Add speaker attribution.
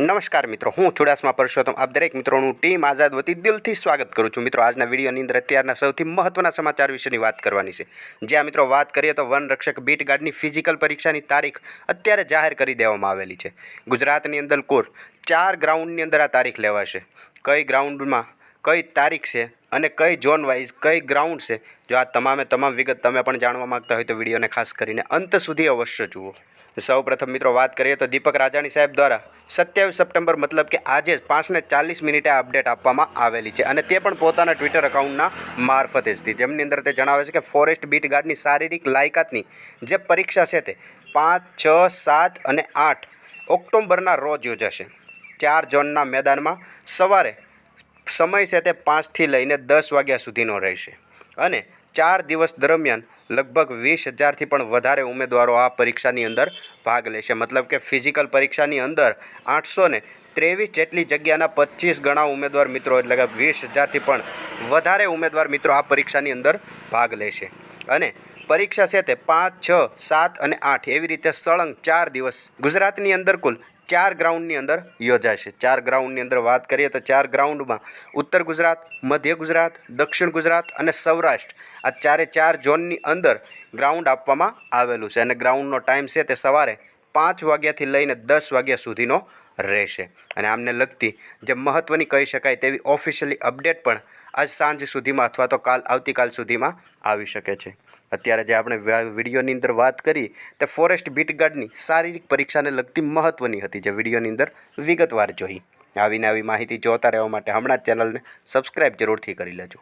Speaker 1: નમસ્કાર મિત્રો, હું ચુડાસમા પરસોત્તમ આપ દરેક મિત્રોનું ટીમ આઝાદ વતી દિલથી સ્વાગત કરું છું। મિત્રો, આજના વિડીયોની અંદર અત્યારના સૌથી મહત્વના સમાચાર વિશેની વાત કરવાની છે। જ્યાં મિત્રો વાત કરીએ તો વન રક્ષક બીટ ગાર્ડની ફિઝિકલ પરીક્ષાની તારીખ અત્યારે જાહેર કરી દેવામાં આવેલી છે। ગુજરાતની અંદર કુલ 4 ગ્રાઉન્ડની અંદર આ તારીખ લેવાશે। કઈ ગ્રાઉન્ડમાં કઈ તારીખ છે અને કઈ ઝોન વાઇઝ કઈ ગ્રાઉન્ડ છે, જો આ તમામ વિગત તમે પણ જાણવા માગતા હોય તો વિડીયોને ખાસ કરીને અંત સુધી અવશ્ય જુઓ। સૌપ્રથમ મિત્રો વાત કરીએ તો દીપક રાજાણી સાહેબ દ્વારા 27 સપ્ટેમ્બર મતલબ કે આજે 5:40 આ અપડેટ આપવામાં આવેલી છે અને તે પણ પોતાના ટ્વિટર એકાઉન્ટના મારફતે જ, જેમની અંદર તે જણાવે છે કે ફોરેસ્ટ બીટ ગાર્ડની શારીરિક લાયકાતની જે પરીક્ષા છે તે 5, 6, 7 અને 8 ઓક્ટોબરના રોજ યોજાશે। 4 ઝોનના મેદાનમાં સવારે સમય છે તે 5 થી લઈને 10 વાગ્યા સુધીનો રહેશે અને 4 દિવસ દરમિયાન લગભગ 20,000થી પણ વધારે ઉમેદવારો આ પરીક્ષાની અંદર ભાગ લેશે। મતલબ કે ફિઝિકલ પરીક્ષાની અંદર 823 જેટલી જગ્યાના 25 ગણા ઉમેદવાર મિત્રો, એટલે કે 20,000થી પણ વધારે ઉમેદવાર મિત્રો આ પરીક્ષાની અંદર ભાગ લેશે અને પરીક્ષા છે તે 5, 6, 7 અને 8 એવી રીતે સળંગ 4 દિવસ ગુજરાતની અંદર કુલ 4 ગ્રાઉન્ડની અંદર યોજાશે। 4 ગ્રાઉન્ડની અંદર વાત કરીએ તો 4 ગ્રાઉન્ડમાં ઉત્તર ગુજરાત, મધ્ય ગુજરાત, દક્ષિણ ગુજરાત અને સૌરાષ્ટ્ર આ 4 ઝોનની અંદર ગ્રાઉન્ડ આપવામાં આવેલું છે અને ગ્રાઉન્ડનો ટાઈમ છે તે સવારે 5 વાગ્યાથી લઈને 10 વાગ્યા સુધીનો રહેશે અને આમને લગતી જે મહત્ત્વની કહી શકાય તેવી ઓફિશિયલી અપડેટ પણ આજ સાંજ સુધીમાં અથવા તો આવતીકાલ સુધીમાં આવી શકે છે। અત્યારે જે આપણે વિડીયોની અંદર વાત કરી તે ફોરેસ્ટ બીટ ગાર્ડની શારીરિક પરીક્ષાને લગતી મહત્ત્વની હતી, જે વિડીયોની અંદર વિગતવાર જોઈ। આવીને આવી માહિતી જોતા રહેવા માટે હમણાં જ ચેનલને સબસ્ક્રાઈબ જરૂરથી કરી લેજો।